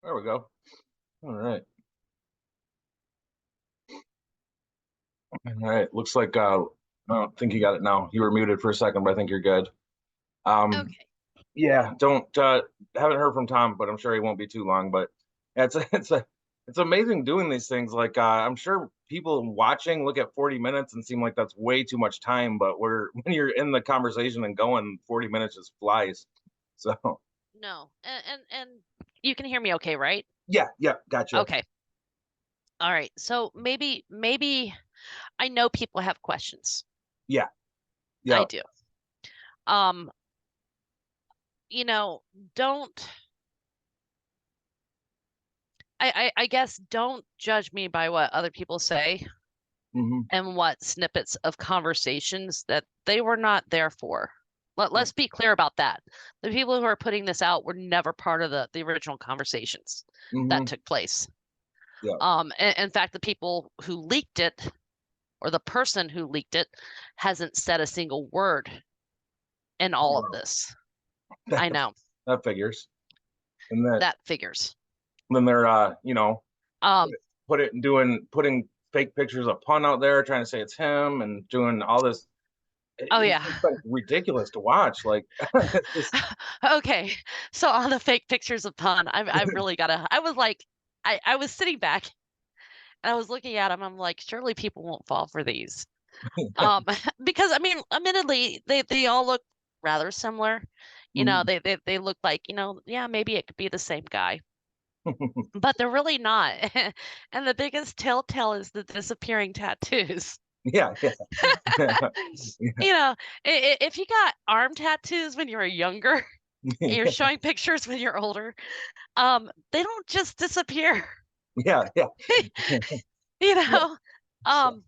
There we go. All right. All right. Looks like I don't think you got it now. You were muted for a second, but I think you're good. Um, Okay. yeah, don't haven't heard from Tom, but I'm sure he won't be too long. But yeah, it's amazing doing these things. Like I'm sure people watching look at 40 minutes and seem like that's way too much time, but we're when you're in the conversation and going, 40 minutes just flies. So No. And you can hear me okay, right? yeah, yeah, gotcha. Okay. All right. So maybe I know people have questions. Yeah, I yeah. do. Um, you know, don't I guess don't judge me by what other people say Hmm. and what snippets of conversations that they were not there for. Let's be clear about that. The people who are putting this out were never part of the original conversations that Hmm. took place. Yeah. In fact, the people who leaked it, or the person who leaked it, hasn't said a single word in all of Wow. this. That, I know that figures. And that that figures. then they're Um, put it doing putting fake pictures of Pun out there trying to say it's him and doing all this. oh It's yeah. just like ridiculous to watch. Like it's just Okay. So on the fake pictures of Pun, I really gotta. I was like, I was sitting back and I was looking at them. I'm like, surely people won't fall for these. Um, because I mean, admittedly, they all look rather similar. Mhm. They look like, yeah, maybe it could be the same guy, but they're really not. And the biggest telltale is the disappearing tattoos. Yeah, yeah. You know, if you got arm tattoos when you were younger and you're showing pictures when you're older, they don't just disappear. Yeah, yeah. You Yeah. know, So, um,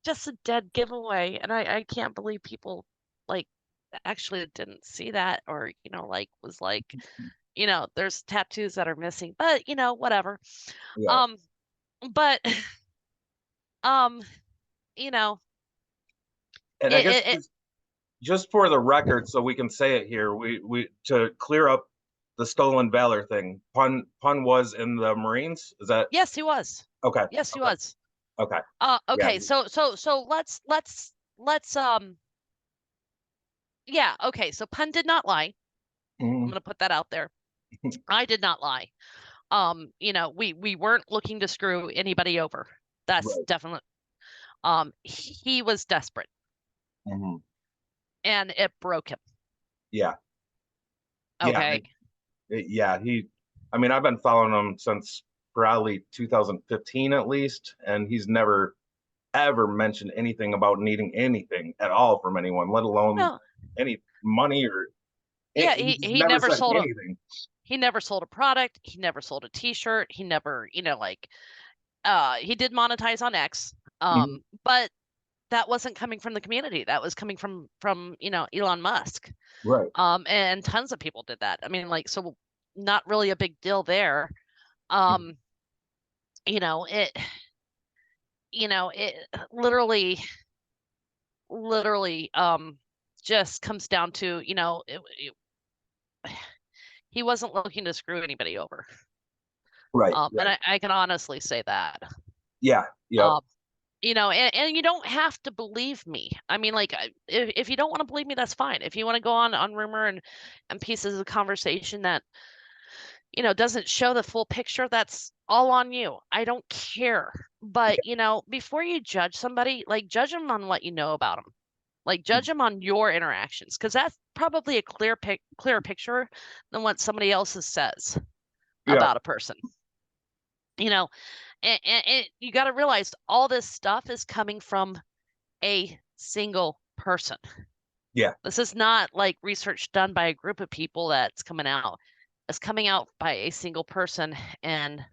just a dead giveaway, and I can't believe people like actually didn't see that or like was like there's tattoos that are missing, but whatever. yeah. Um, but um, you know And I it guess it, it just for the record, so we can say it here, we to clear up the stolen valor thing. Pun was in the Marines. Is that yes he was. okay? Yes he Okay. was. Okay. Yeah. Okay, so let's yeah, okay, so Pun did not lie. I'm Mhm. gonna put that out there. I did not lie. We weren't looking to screw anybody over. That's Right. definitely he was desperate Hmm. and it broke him. Yeah. Yeah. Okay. Yeah. I mean, I've been following him since probably 2015 at least, and he's never ever mentioned anything about needing anything at all from anyone, let alone No. any money or Yeah, he just never said anything. he never sold a product, he never sold a t-shirt, he never, like he did monetize on X. Mhm. But that wasn't coming from the community. That was coming from, Elon Musk. Right. And tons of people did that. I mean, like, so not really a big deal there. Um, you know, it it literally just comes down to, he wasn't looking to screw anybody over. Right. And Right. I can honestly say that. Yeah. Yep. Um, and you don't have to believe me. I mean, like, if you don't want to believe me, that's fine. If you want to go on rumor and pieces of conversation that doesn't show the full picture, that's all on you. I don't care. But before you judge somebody, like, judge them on what you know about them. Like, judge them on your interactions, because that's probably a clearer picture than what somebody else says Yeah. about a person. You know, and you got to realize all this stuff is coming from a single person. Yeah. This is not like research done by a group of people that's coming out. It's coming out by a single person. And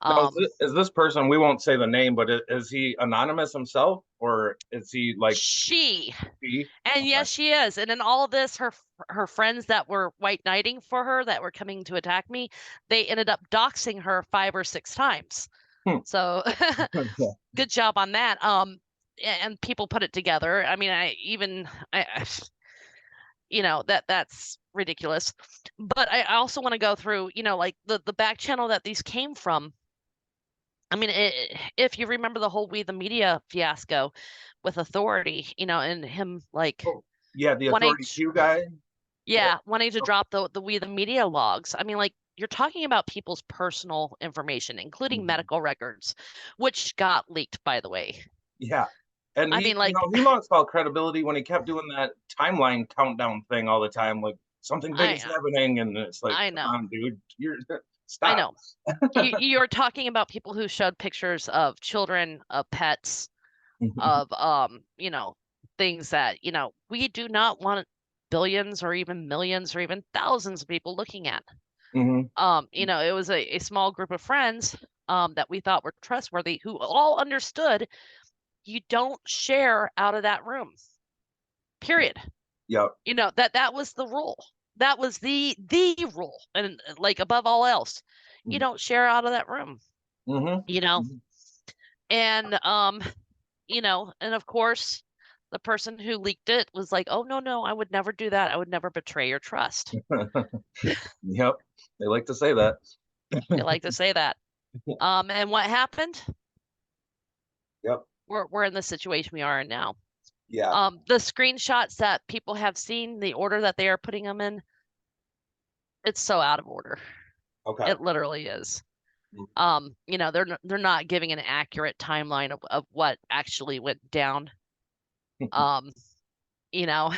Now, um, is this person, we won't say the name, but is he anonymous himself or is he like she, he? and Okay. yes, she is. And in all of this, her friends that were white knighting for her, that were coming to attack me, they ended up doxing her 5 or 6 times. Hmm. So Yeah. good job on that. And people put it together. I mean, I even I that's ridiculous. But I also want to go through, like the back channel that these came from. I mean, if you remember the whole We the Media fiasco with Authority, and him like Oh, yeah, the wanting Authority to, Q guy. yeah, wanting to drop the We the Media logs. I mean, like you're talking about people's personal information, including Mhm. medical records, which got leaked, by the way. Yeah. And I mean, he, like, he lost all credibility when he kept doing that timeline countdown thing all the time, like something big is I happening, and it's like, I come know, on, dude, you're I stop. know. You're talking about people who showed pictures of children, of pets, of things that, we do not want billions or even millions or even thousands of people looking at. Hmm. It was a small group of friends that we thought were trustworthy who all understood you don't share out of that room. Period. Yep. That was the rule. That was the rule. And like above all else, you don't share out of that room, Hmm. you know. And and of course the person who leaked it was like, "Oh no, I would never do that. I would never betray your trust." Yep. They like to say that. They like to say that. And what happened? Yep. We're in the situation we are in now. Yeah. The screenshots that people have seen, the order that they are putting them in, it's so out of order. Okay. It literally is. They're not giving an accurate timeline of what actually went down. Um, you know,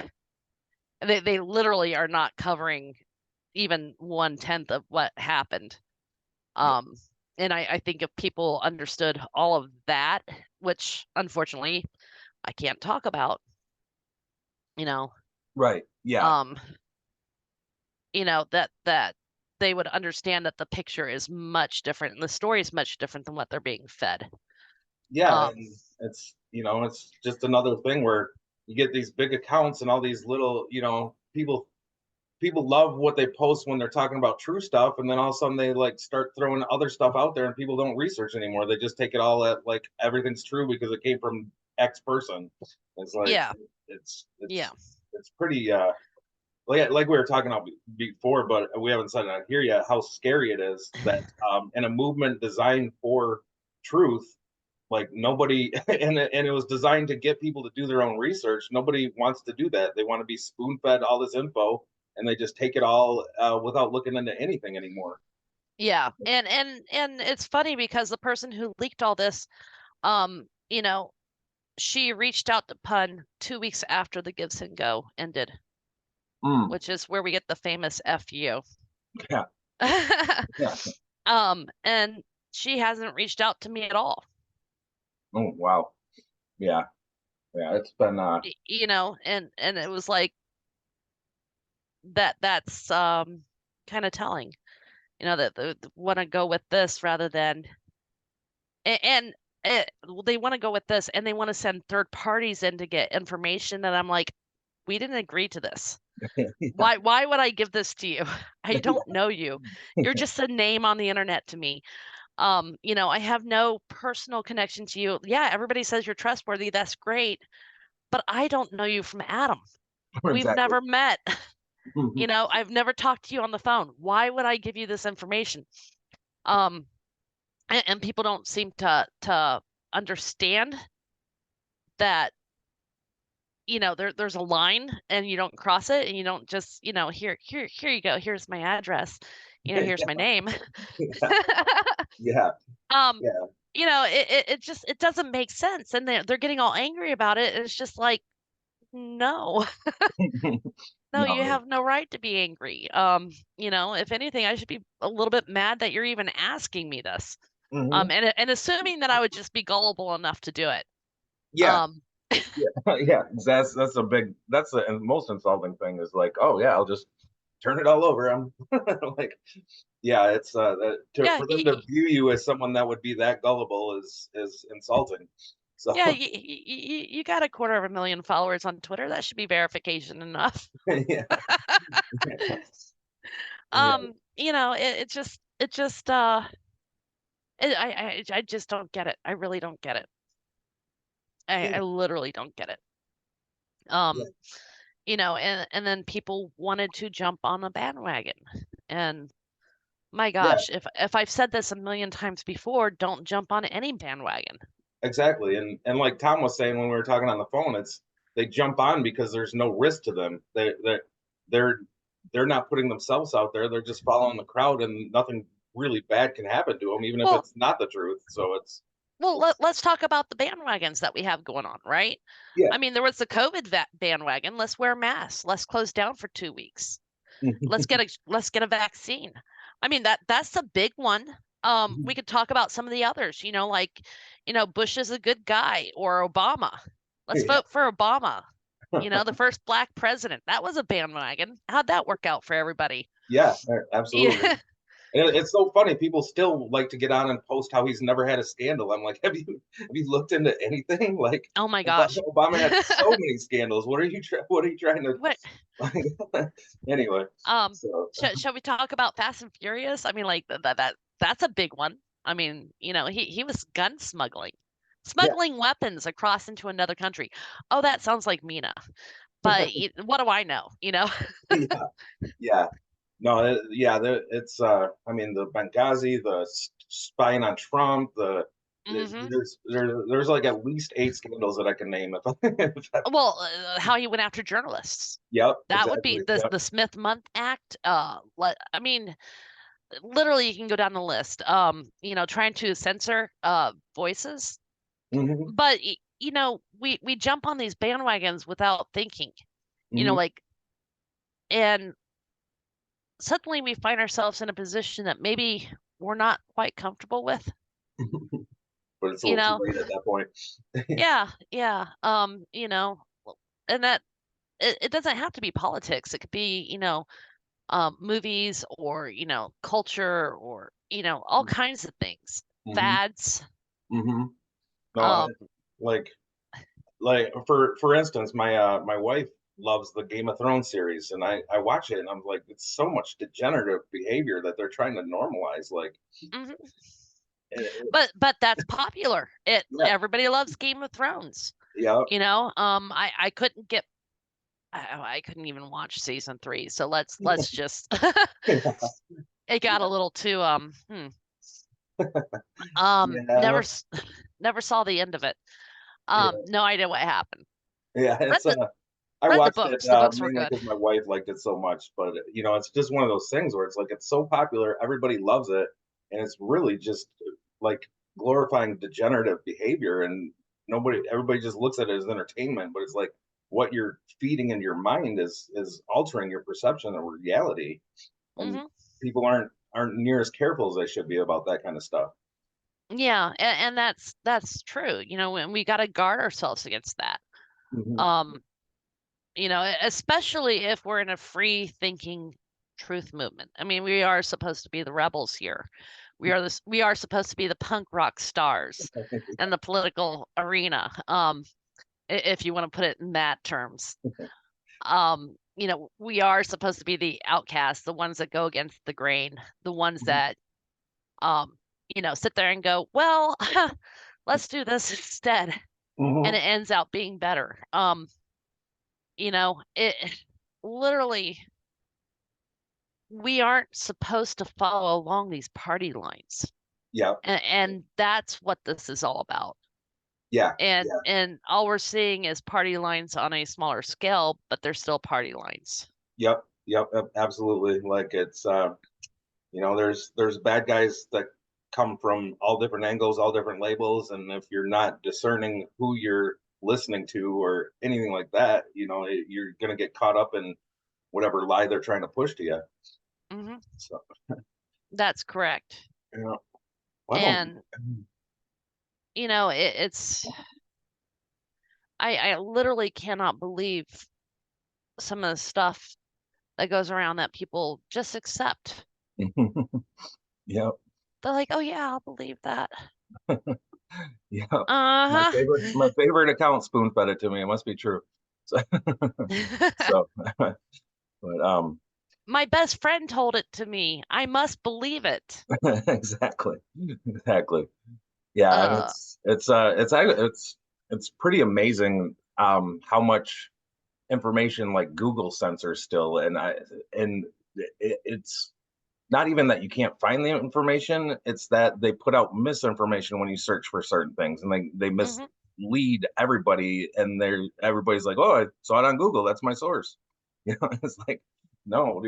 they literally are not covering even 1/10 of what happened. Um, and I think if people understood all of that, which unfortunately I can't talk about, you know, Right. Yeah. um, that they would understand that the picture is much different and the story is much different than what they're being fed. Yeah. Um, And it's, it's just another thing where you get these big accounts and all these little, people love what they post when they're talking about true stuff, and then all of a sudden they like start throwing other stuff out there and people don't research anymore. They just take it all at like everything's true because it came from X person. It's like yeah, it's yeah, it's it's pretty like we were talking about before, but we haven't said it on here yet, how scary it is that in a movement designed for truth, like nobody and it was designed to get people to do their own research. Nobody wants to do that. They want to be spoon fed all this info, and they just take it all without looking into anything anymore. yeah. And it's funny because the person who leaked all this, um, you know, she reached out to Pun 2 weeks after the Gibson Go ended, Mm, which is where we get the famous FU. yeah, yeah. And she hasn't reached out to me at all. Oh wow. Yeah, yeah. It's been And it was like that's kind of telling, that they want to go with this rather than and they want to go with this and they want to send third parties in to get information that I'm like, we didn't agree to this. yeah, Why would I give this to you? I yeah. don't know you. You're just a name on the internet to me. I have no personal connection to you. Yeah, everybody says you're trustworthy. That's great, but I don't know you from Adam. We've Exactly. never met. I've never talked to you on the phone. Why would I give you this information? Um, and people don't seem to understand that, there's a line and you don't cross it and you don't just, here you go. Here's my address. Here's my name. Yeah, Um, yeah, it just it doesn't make sense. And they're getting all angry about it. And it's just like, no, yeah. no, you No. have no right to be angry. If anything, I should be a little bit mad that you're even asking me this. Hmm. And assuming that I would just be gullible enough to do it. Yeah, Um, yeah, yeah. That's a big. That's the most insulting thing is like, oh yeah, I'll just turn it all over. I'm like, yeah, it's yeah, for them to view you as someone that would be that gullible is insulting. So yeah, you got 250,000 followers on Twitter. That should be verification enough. yeah, yeah, I just don't get it. I really don't get it. I yeah, literally don't get it. yeah. Um, and then people wanted to jump on the bandwagon. And my Yeah, gosh, if I've said this a million times before, don't jump on any bandwagon. exactly. And like Tom was saying when we were talking on the phone, it's they jump on because there's no risk to them. They're they're not putting themselves out there. They're just following the crowd, and nothing really bad can happen to them, even if Well, it's not the truth. So it's let's talk about the bandwagons that we have going on, right? yeah. I mean, there was the COVID bandwagon. Let's wear masks. Let's close down for 2 weeks. Let's get a vaccine. I mean, that's a big one. We could talk about some of the others, like, Bush is a good guy, or Obama. Let's Yeah, vote for Obama. The first black president. That was a bandwagon. How'd that work out for everybody? yeah, absolutely. Yeah. And it's so funny. People still like to get on and post how he's never had a scandal. I'm like, have you looked into anything? Like Oh my Obama, gosh. Obama had so many scandals. What are you trying to What like? Anyway, um so shall we talk about Fast and Furious? I mean, like that's a big one. I mean, he was gun yeah, smuggling weapons across into another country. Oh, that sounds like Mina. But what do I know, yeah, yeah. No, yeah, it's I mean the Benghazi, the spying on Trump, Hmm. there's like at least 8 scandals that I can name. Well, how he went after journalists. Yep, That would be exactly. the Yep. the Smith-Mundt Act. I mean, literally, you can go down the list. Trying to censor voices. Hmm. But we jump on these bandwagons without thinking. Hmm. Like, and suddenly we find ourselves in a position that maybe we're not quite comfortable with. But it's a You little too know, late at that point. yeah, yeah. And that it doesn't have to be politics. It could be, movies, or culture, or all kinds of things, Hmm. fads. Hmm. No, Um, like for instance, my wife loves the Game of Thrones series, and I watch it, and I'm like, it's so much degenerative behavior that they're trying to normalize. Like, mhm. eh, But that's popular. yeah, Everybody loves Game of Thrones. yeah, I couldn't get I couldn't even watch season 3. So let's just it got a little too never yeah, never saw the end of it. yeah, No idea what happened. yeah. Read the I read the watched it books. The books were mainly good. because my wife liked it so much. But it's just one of those things where it's like it's so popular, everybody loves it, and it's really just like glorifying degenerative behavior, and everybody just looks at it as entertainment. But it's like what you're feeding into your mind is altering your perception of reality, and Hmm. people aren't near as careful as they should be about that kind of stuff. Yeah, and that's true. And we got to guard ourselves against that. Hmm. Um, especially if we're in a free thinking truth movement. I mean, we are supposed to be the rebels here. We are supposed to be the punk rock stars in the political arena. If you want to put it in that terms. We are supposed to be the outcasts, the ones that go against the grain, the ones that um, sit there and go, well, let's do this instead. And Hmm. it ends out being better. It literally, we aren't supposed to follow along these party lines. Yeah, And that's what this is all about. yeah, And yeah. and all we're seeing is party lines on a smaller scale, but they're still party lines. Yep, yep, absolutely. Like it's there's bad guys that come from all different angles, all different labels, and if you're not discerning who you're listening to or anything like that, you're gonna get caught up in whatever lie they're trying to push to you. Hmm. So, That's correct. you know, I don't. And it's I literally cannot believe some of the stuff that goes around that people just accept. Yep, They're like, "Oh yeah, I'll believe that." yep. My Uh-huh. favorite account spoon fed it to me. It must be true. So, so but My best friend told it to me. I must believe it. exactly, exactly. Yeah, and Uh, it's pretty amazing how much information like Google censors still, and it's not even that you can't find the information, it's that they put out misinformation when you search for certain things, and they Hmm. mislead everybody, and everybody's like, oh, I saw it on Google, that's my source. It's like, no,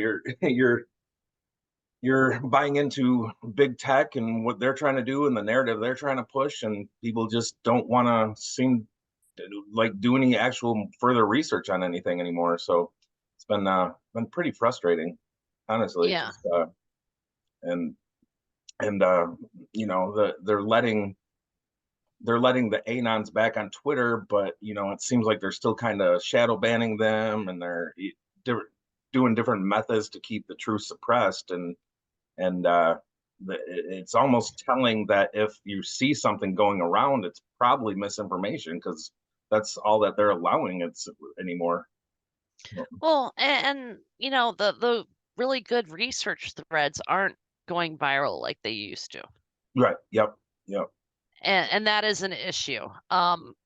you're buying into big tech and what they're trying to do and the narrative they're trying to push, and people just don't want to seem to like do any actual further research on anything anymore. So it's been pretty frustrating, honestly. Yeah. Just and and they're letting the anons back on Twitter, but it seems like they're still kind of shadow banning them, and they're doing different methods to keep the truth suppressed, and it's almost telling that if you see something going around, it's probably misinformation, because that's all that they're allowing it's anymore. Well, the really good research threads aren't going viral like they used to. Right. Yep. Yep. And that is an issue.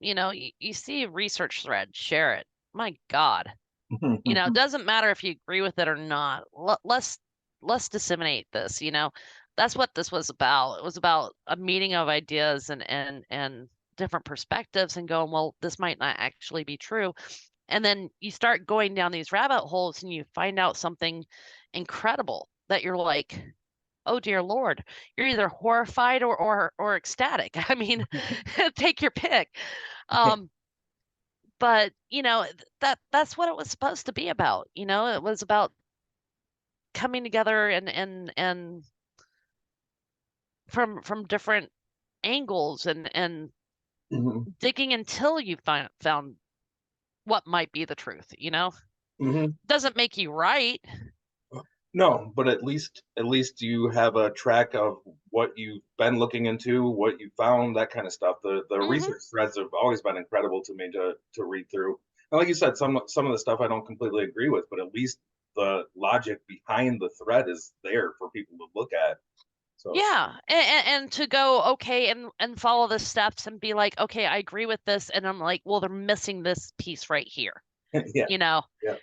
You see a research thread, share it. My God. It doesn't matter if you agree with it or not. Let's disseminate this, That's what this was about. It was about a meeting of ideas and different perspectives and going, well, this might not actually be true. And then you start going down these rabbit holes and you find out something incredible that you're like, oh dear Lord, you're either horrified or ecstatic. I mean, take your pick. Um, but that's what it was supposed to be about. It was about coming together and from different angles and Hmm. digging until you found what might be the truth. Hmm. Doesn't make you right. No, but at least you have a track of what you've been looking into, what you found, that kind of stuff. The Hmm. research threads have always been incredible to me to read through. And like you said, some of the stuff I don't completely agree with, but at least the logic behind the thread is there for people to look at. So Yeah, and to go okay and follow the steps and be like, okay, I agree with this, and I'm like, well, they're missing this piece right here, yeah, you know, yeah.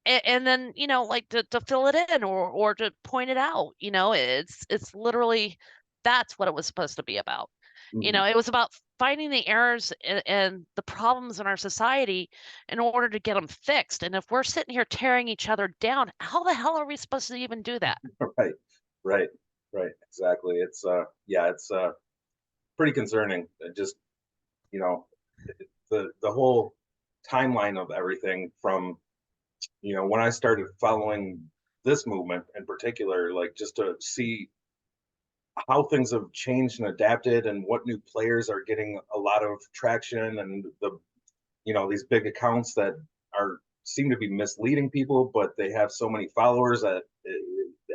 A- and then like to fill it in or to point it out, it's literally that's what it was supposed to be about. Mhm. It was about finding the errors and the problems in our society in order to get them fixed. And if we're sitting here tearing each other down, how the hell are we supposed to even do that? Right, right, right. Exactly. It's pretty concerning. Just you know, the whole timeline of everything from when I started following this movement in particular, like just to see how things have changed and adapted, and what new players are getting a lot of traction, and these big accounts that are seem to be misleading people, but they have so many followers that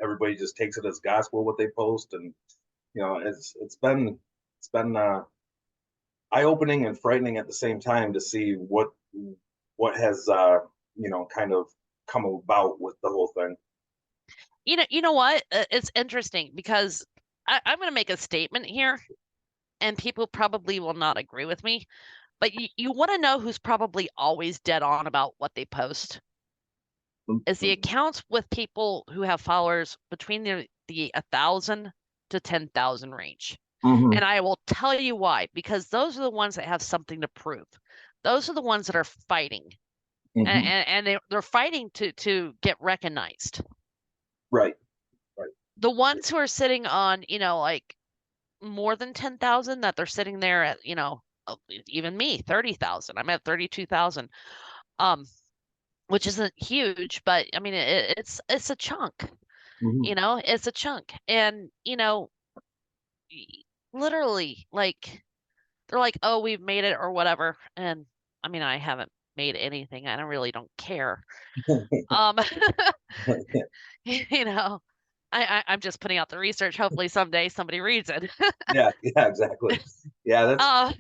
everybody just takes it as gospel what they post, and it's been eye opening and frightening at the same time to see what has kind of come about with the whole thing. You know what? It's interesting because I'm going to make a statement here, and people probably will not agree with me. But you want to know who's probably always dead on about what they post? Is the accounts with people who have followers between the 1,000 to 10,000 range. Mm-hmm. And I will tell you why, because those are the ones that have something to prove. Those are the ones that are fighting, and, Mm-hmm. and, and they're fighting to get recognized. Right, right. The ones who are sitting on, like more than 10,000 that they're sitting there at, even me, 30,000. I'm at 32,000. Um, which isn't huge, but I mean it's a chunk. Mm-hmm. It's a chunk. And, literally like they're like, "Oh, we've made it," or whatever. And I mean, I haven't made anything. I don't really don't care. Um, you know, I'm just putting out the research. Hopefully someday somebody reads it. Yeah, yeah, exactly. Yeah, Uh,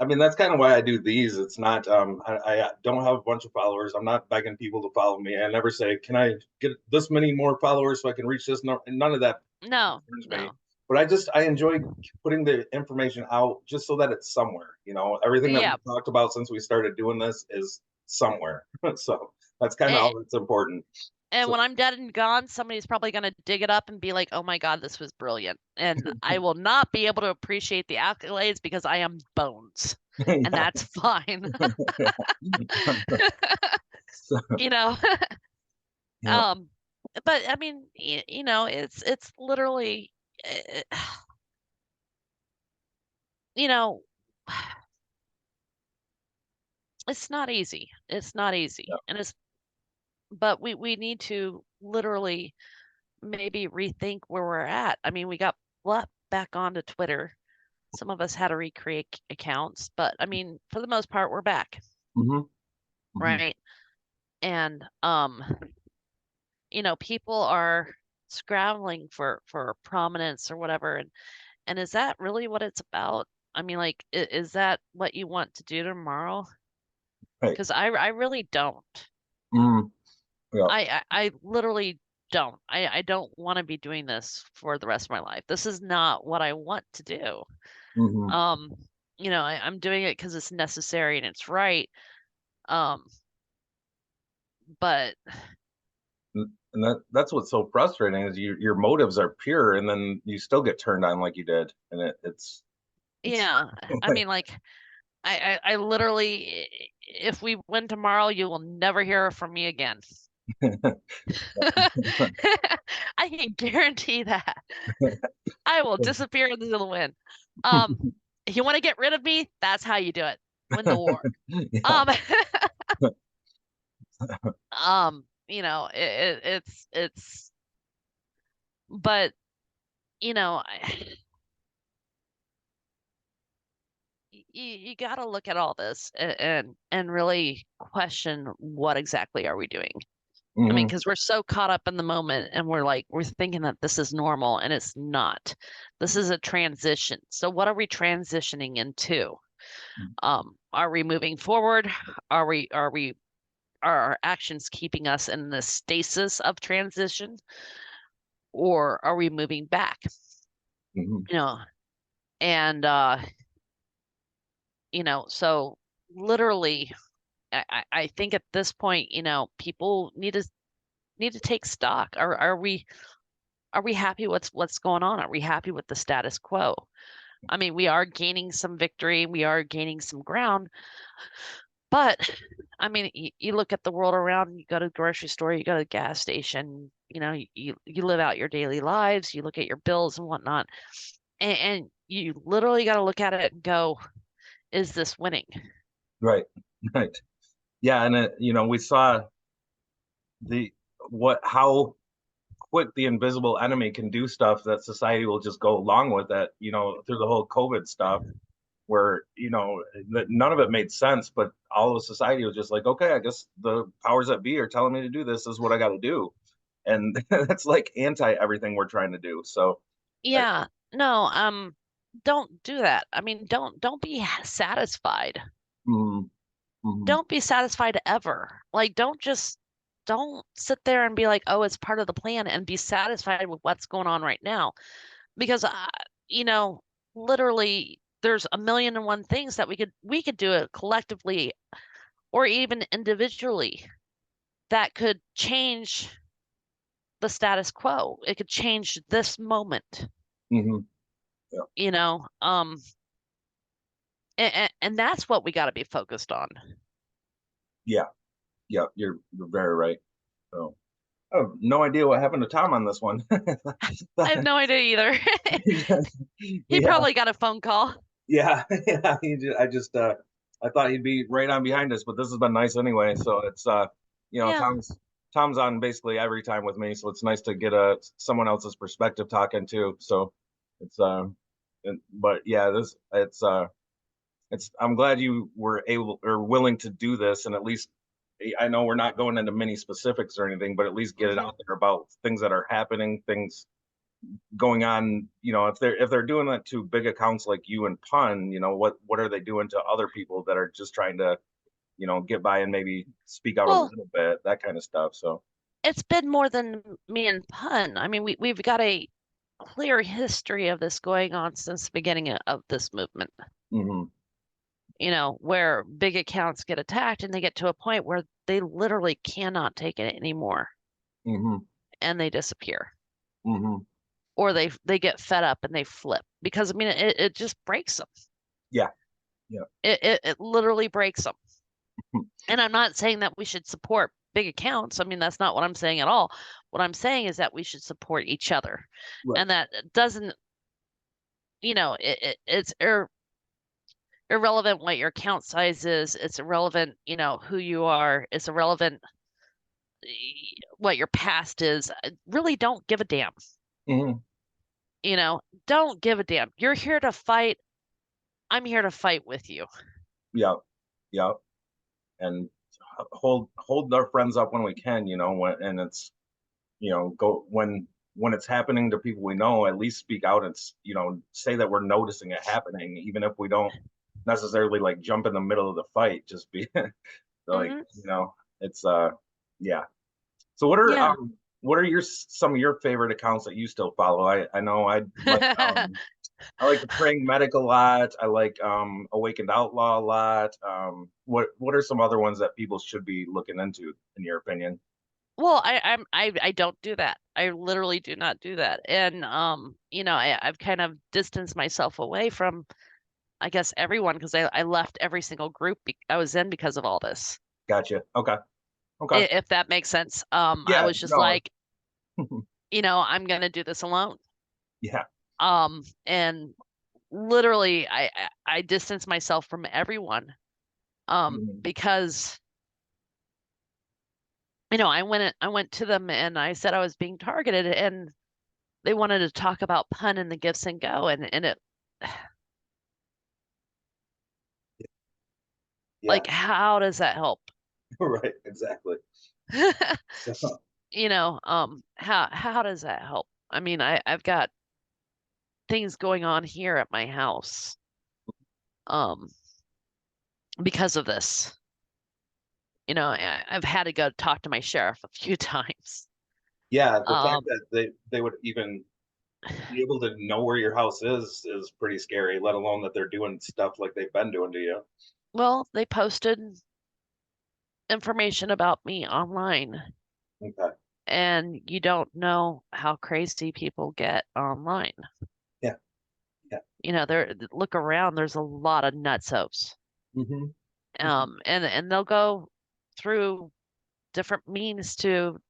I mean, that's kind of why I do these. It's not, I don't have a bunch of followers. I'm not begging people to follow me. I never say, can I get this many more followers so I can reach this number? None of that no, concerns me. no. But I enjoy putting the information out just so that it's somewhere. Everything that Yeah, we've talked about since we started doing this is somewhere. So that's kind of And, all that's important. and So when I'm dead and gone, somebody's probably going to dig it up and be like, "Oh my God, this was brilliant." And I will not be able to appreciate the accolades because I am bones, and yeah, that's fine. yeah. So, You know. yeah. Um, but I mean, it's literally, eh, you know, it's not easy. It's not easy, Yeah. and it's but we need to literally maybe rethink where we're at. I mean, we got brought back onto Twitter. Some of us had to recreate accounts, but I mean, for the most part, we're back, Hmm. Hmm. right? And people are scrambling for prominence or whatever, and is that really what it's about? I mean, like, is that what you want to do tomorrow? Right. Because I really don't. Mm, yeah. I literally don't. I don't want to be doing this for the rest of my life. This is not what I want to do. Hmm. Um, I'm doing it because it's necessary and it's right. Um, but And that's what's so frustrating is your motives are pure, and then you still get turned on like you did, and it's yeah, I mean, like, I literally, if we win tomorrow, you will never hear from me again. I can guarantee that. I will disappear into the wind. Um, if you want to get rid of me, that's how you do it. Win the war. yeah. Um, it's but you got to look at all this and really question what exactly are we doing? I mean, Hmm. because we're so caught up in the moment and we're thinking that this is normal and it's not. This is a transition. So what are we transitioning into? Are we moving forward? Are our actions keeping us in the stasis of transition, or are we moving back? Hmm. You know, and so literally, I think at this point, people need to take stock. Are we happy what's going on? Are we happy with the status quo? I mean, we are gaining some victory, we are gaining some ground, but I mean, you look at the world around, you go to the grocery store, you go to the gas station, you live out your daily lives, you look at your bills and whatnot, and you literally got to look at it and go, is this winning? Right. Right. Yeah, and we saw the what how quick the invisible enemy can do stuff that society will just go along with it, through the whole COVID stuff, where that none of it made sense, but all of society was just like, okay, I guess the powers that be are telling me to do this, is what I got to do, and that's like anti everything we're trying to do. So I, Yeah, no, don't do that. I mean, don't be satisfied. mm, mm, Don't be satisfied ever. Like, don't sit there and be like, oh, it's part of the plan and be satisfied with what's going on right now. Because you know, literally there's a million and one things that we could do it collectively or even individually that could change the status quo. It could change this moment, mm, yeah, you know. And that's what we got to be focused on. yeah, yeah, you're very right. So I have no idea what happened to Tom on this one. I have no idea either. He Yeah, probably got a phone call. yeah, yeah. I thought he'd be right on behind us, but this has been nice anyway. So it's Yeah. Tom's on basically every time with me, so it's nice to get someone else's perspective talking too. So it's but yeah, this it's I'm glad you were able or willing to do this, and at least I know we're not going into many specifics or anything, but at least get it Hmm. out there about things that are happening, things going on. If they're doing that to big accounts like you and Pun, what are they doing to other people that are just trying to get by and maybe speak out a Well, little bit, that kind of stuff. So it's been more than me and Pun. I mean, we've got a clear history of this going on since the beginning of this movement. mhm. where big accounts get attacked and they get to a point where they literally cannot take it anymore Hmm. and they disappear. Hmm. Or they get fed up and they flip because I mean it just breaks them. Yeah. Yeah. It literally breaks them. And I'm not saying that we should support big accounts. I mean, that's not what I'm saying at all. What I'm saying is that we should support each other. Right. And that doesn't, it's irrelevant what your account size is. It's irrelevant, who you are. It's irrelevant what your past is. I really don't give a damn. Hmm. Don't give a damn. You're here to fight. I'm here to fight with you. Yeah. Yeah. And hold our friends up when we can, when and it's go when it's happening to people we know, at least speak out and say that we're noticing it happening, even if we don't necessarily like jump in the middle of the fight. Just be like, Hmm. it's yeah. So Yeah. what are some of your favorite accounts that you still follow? I know I like the Praying Medic a lot. I like Awakened Outlaw a lot. What are some other ones that people should be looking into, in your opinion? Well, I don't do that. I literally do not do that. And I've kind of distanced myself away from, I guess, everyone because I left every single group I was in because of all this. Gotcha. Okay. Okay. If that makes sense. I Yeah. was just No. like, I'm gonna do this alone. Yeah. And literally I distanced myself from everyone. Mhm. Because I went to them and I said I was being targeted and they wanted to talk about pun and the gifts and go and it Yeah. like how does that help? Right. Exactly. So How does that help? I mean, I've got things going on here at my house um because of this. I've had to go talk to my sheriff a few times. yeah, the fact Um that they would even be able to know where your house is pretty scary, let alone that they're doing stuff like they've been doing to you. well, they posted information about me online Okay. and you don't know how crazy people get online. Yeah. Yeah. There look around, there's a lot of nutsos. Hmm. And they'll go through different means to,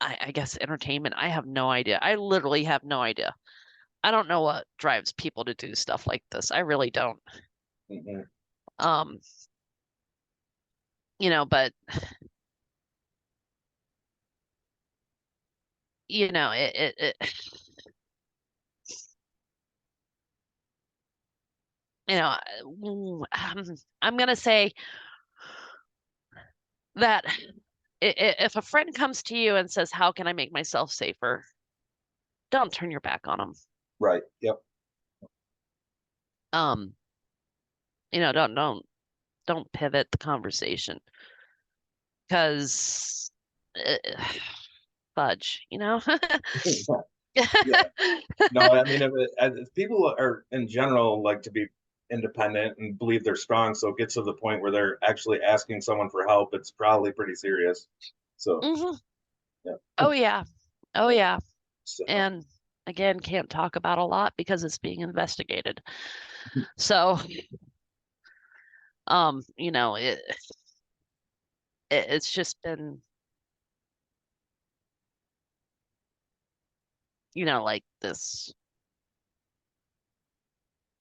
I guess, entertainment. I have no idea. I literally have no idea. I don't know what drives people to do stuff like this. I really don't. Hmm. Um, but it you know, I'm gonna say that if a friend comes to you and says, "How can I make myself safer?" Don't turn your back on them. Right. Yep. Um, don't pivot the conversation because fudge. Yeah. No, I mean, if people are in general like to be independent and believe they're strong, so it gets to the point where they're actually asking someone for help, it's probably pretty serious. So, Hmm. yeah. Oh yeah. Oh Yeah. yeah. So, And again, can't talk about a lot because it's being investigated. So, it's just been, like this.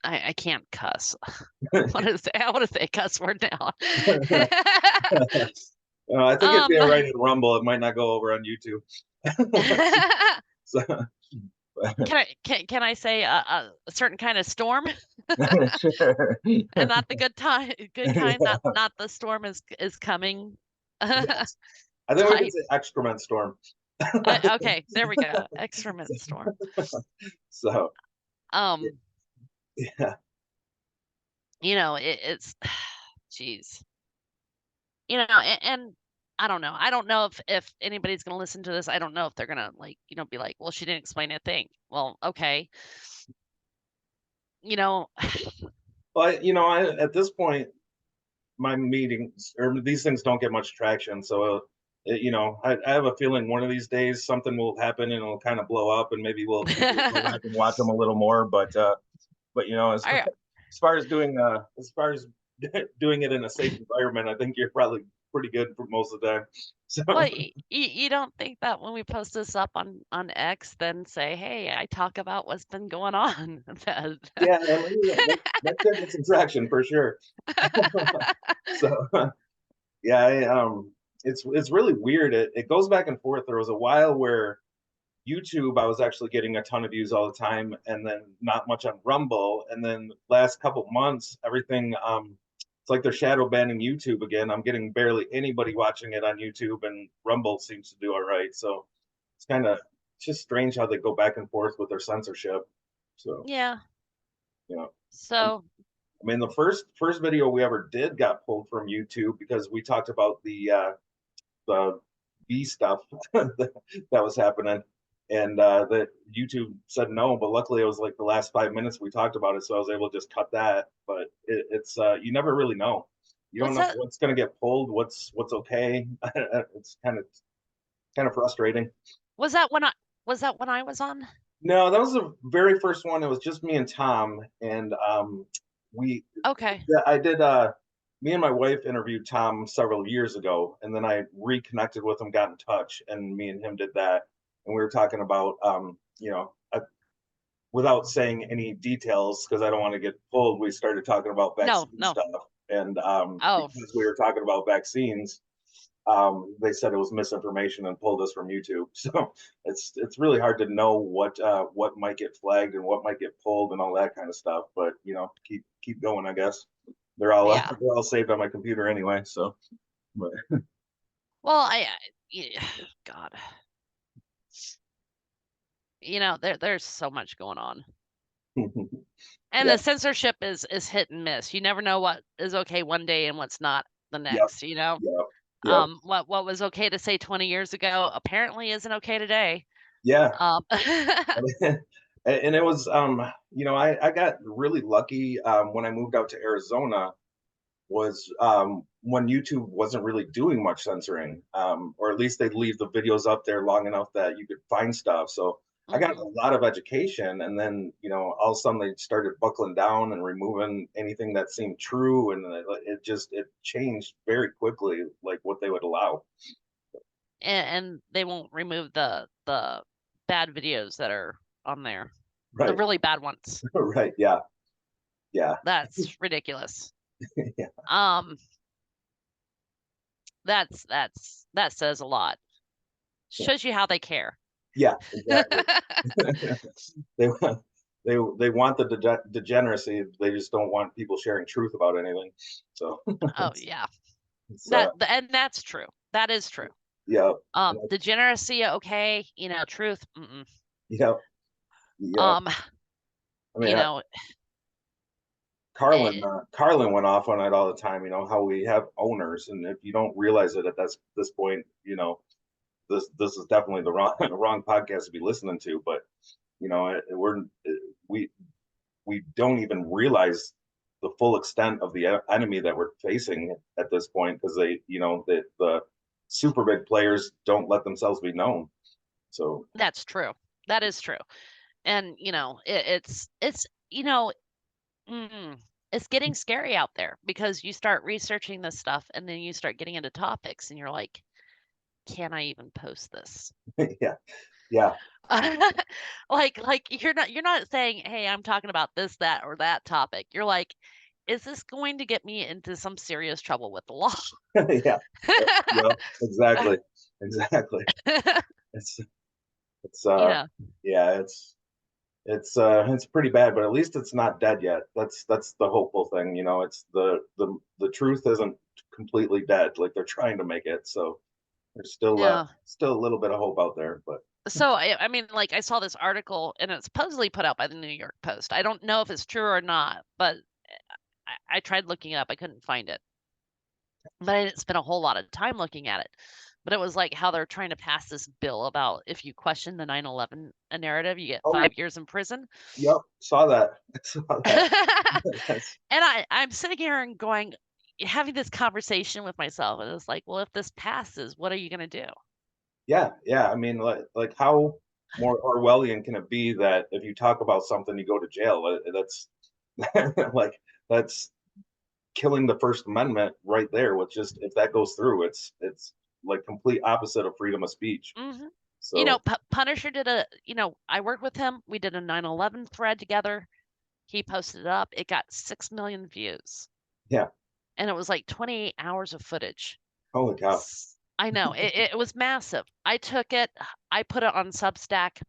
I can't cuss. I want to say a cuss word now. I think it'd be um, all right in Rumble. It might not go over on YouTube. So, can I say a certain kind of storm sure. and not the good kind, Yeah. not the storm is coming Yes. I think we could type. say excrement storm. Okay, there we go. Excrement storm. So, Um, yeah. it's geez. And I don't know. I don't know if anybody's gonna listen to this. I don't know if they're gonna like, be like, well, she didn't explain a thing. Well, okay. You know, But at this point, my meetings or these things don't get much traction. So, I have a feeling one of these days something will happen and it'll kind of blow up, and maybe people will go back and watch them a little more. But I as far as doing it in a safe environment, I think you're probably pretty good for most of the time. So well, you don't think that when we post this up on X, then say, "Hey, I talk about what's been going on." yeah, I mean, that could get some traction for sure. So yeah, it's really weird. It goes back and forth. There was a while where YouTube, I was actually getting a ton of views all the time, and then not much on Rumble. And then last couple months, everything it's like they're shadow banning YouTube again. I'm getting barely anybody watching it on YouTube, and Rumble seems to do all right. So it's just strange how they go back and forth with their censorship. So Yeah. you know, So, I mean, the first video we ever did got pulled from YouTube because we talked about the B stuff that was happening, and that YouTube said no. But luckily, it was like the last 5 minutes we talked about it, so I was able to just cut that. But it's you never really know. You don't what's know that? what's going to get pulled, what's okay. It's kind of frustrating. Was that when I was that when I was on? No, that was the very first one. It was just me and Tom, and we Okay. yeah, I did. Me and my wife interviewed Tom several years ago, and then I reconnected with him, got in touch, and me and him did that. And we were talking about, without saying any details, because I don't want to get pulled. We started talking about No, vaccine no. stuff, and Oh, because we were talking about vaccines, they said it was misinformation and pulled us from YouTube. So it's really hard to know what might get flagged and what might get pulled and all that kind of stuff. But keep going, I guess. They're all yeah. they're all saved on my computer anyway. So, but Well, yeah, God, there's so much going on. And yeah, the censorship is hit and miss. You never know what is okay one day and what's not the yep, next, you know? yep, yep, What was okay to say 20 years ago apparently isn't okay today. yeah. Um, And it was I got really lucky when I moved out to Arizona was when YouTube wasn't really doing much censoring, or at least they'd leave the videos up there long enough that you could find stuff. So I got a mhm. lot of education, and then all of a sudden they started buckling down and removing anything that seemed true, and it changed very quickly, like what they would allow. And they won't remove the bad videos that are on there. The Right, really bad ones. right, yeah, yeah, That's ridiculous. yeah, Um, that says a lot. Shows you how they care. yeah, exactly. they they want the degeneracy. They just don't want people sharing truth about anything. So Oh, yeah. it's And that's true. That is true. yeah, Degeneracy, okay, truth, mm-mm. yeah, yeah. Um, I mean, you know, Carlin eh, Carlin went off on it all the time. How we have owners, and if you don't realize it at this point, this is definitely the wrong the wrong podcast to be listening to. But we we don't even realize the full extent of the enemy that we're facing at this point, because the super big players don't let themselves be known. So that's true. That is true. And, it's, mm, it's getting scary out there because you start researching this stuff and then you start getting into topics and you're like, can I even post this? yeah, yeah, Like you're not saying, "Hey, I'm talking about this, that, or that topic." You're like, "Is this going to get me into some serious trouble with the law?" yeah, yeah, exactly, exactly. It's it's You know, yeah, it's pretty bad, but at least it's not dead yet. That's the hopeful thing. It's the truth isn't completely dead like they're trying to make it. So there's yeah. still a little bit of hope out there. But So I mean, like I saw this article and it's supposedly put out by the New York Post. I don't know if it's true or not, but I tried looking it up. I couldn't find it, but I didn't spend a whole lot of time looking at it. but it was like how they're trying to pass this bill about if you question the 9/11 narrative, you get Oh, 5 years in prison. yep, saw that. I saw that. That's And I'm sitting here and going, having this conversation with myself, and it's like, well, if this passes, what are you going to do? yeah, yeah. I mean, like how more Orwellian can it be that if you talk about something, you go to jail? That's like that's killing the First Amendment right there. With just if that goes through, it's like complete opposite of freedom of speech. Hmm. So Punisher did I worked with him. We did a 9/11 thread together. He posted it up. It got 6 million views, yeah, and it was like 28 hours of footage. holy cow. I know it was massive. I took it, I put it on Substack.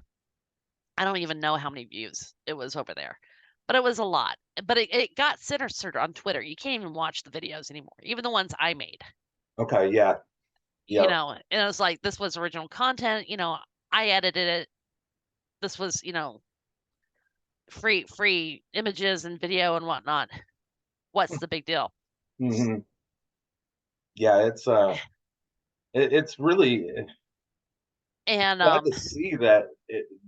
I don't even know how many views it was over there, but it was a lot. But it got censored on Twitter. You can't even watch the videos anymore, even the ones I made. Okay, yeah, yeah. And it was like this was original content. I edited it. This was free images and video and whatnot. What's the big deal? Hmm. Yeah, it's really And glad to see that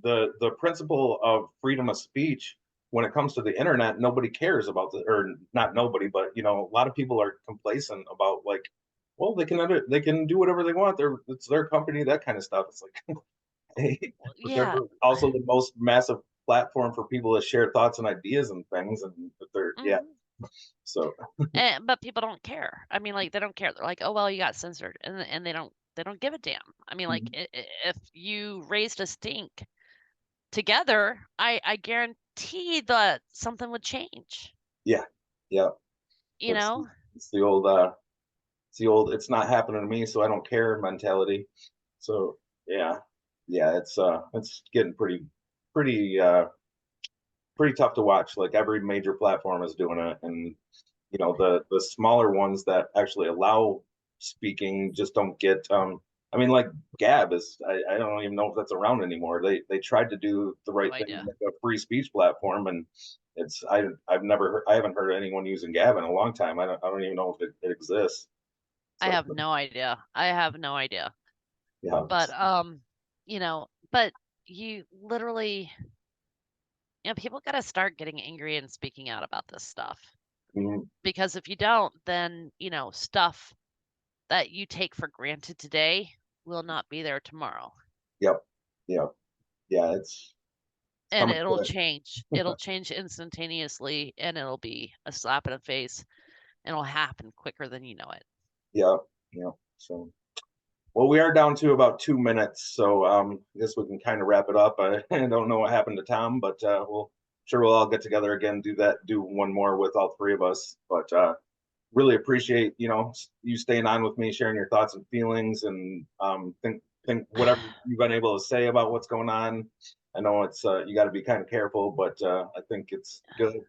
the principle of freedom of speech when it comes to the internet, nobody cares about the or not nobody, but a lot of people are complacent about like, well, they can do whatever they want. It's their company, that kind of stuff. It's like, hey, but they're yeah. also the most massive platform for people to share thoughts and ideas and things, and they're yeah. Mhm. So But people don't care. I mean, like they don't care. They're like, "Oh well, you got censored," and they don't give a damn. I mean, like mhm. if you raised a stink together, I guarantee that something would change. Yeah, yeah. You It's know, it's the old it's not happening to me, so I don't care mentality. So yeah, yeah, it's getting pretty pretty tough to watch. Like every major platform is doing it, and the smaller ones that actually allow speaking just don't get. I mean, like Gab is. I don't even know if that's around anymore. They tried to do the no right thing, idea. like a free speech platform, and I've never heard, I haven't heard anyone using Gab in a long time. I don't even know if it exists. I So have no idea. I have no idea. yeah. But but you literally, people got to start getting angry and speaking out about this stuff Mhm. because if you don't, then stuff that you take for granted today will not be there tomorrow. Yep. Yep. Yeah. It's And coming it'll quick. change. It'll change instantaneously and it'll be a slap in the face and it'll happen quicker than you know it. Yep. Yep. So well, we are down to about 2 minutes, so I guess we can kind of wrap it up. I don't know what happened to Tom, but we'll all get together again, do one more with all three of us. But really appreciate you staying on with me, sharing your thoughts and feelings, and think whatever you've been able to say about what's going on. I know it's you got to be kind of careful, but I think it's good.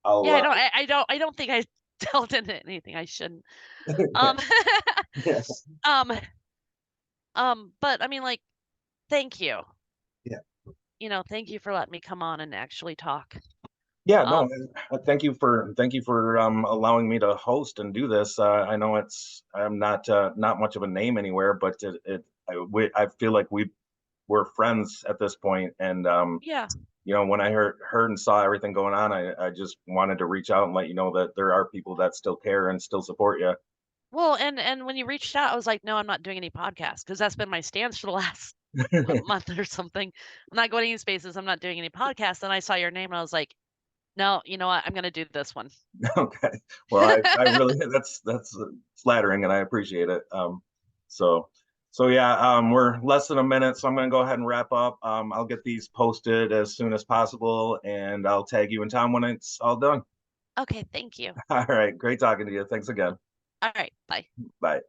I'll Yeah, I don't think I delved into anything I shouldn't. yeah, Um yeah, um but I mean like thank you. yeah. Thank you for letting me come on and actually talk. Yeah, no, Um thank you for allowing me to host and do this. I know I'm not much of a name anywhere, but I feel like we're friends at this point, and yeah. when I heard and saw everything going on, I just wanted to reach out and let you know that there are people that still care and still support you. Well, and when you reached out, I was like, "No, I'm not doing any podcasts," because that's been my stance for the last month or something. I'm not going any spaces. I'm not doing any podcasts. And I saw your name and I was like, no, you know what? I'm gonna do this one. Okay. Well, I really that's flattering, and I appreciate it. So so yeah, we're less than a minute, so I'm gonna go ahead and wrap up. I'll get these posted as soon as possible, and I'll tag you and Tom when it's all done. Okay, thank you. All right, great talking to you. Thanks again. All right, bye. Bye.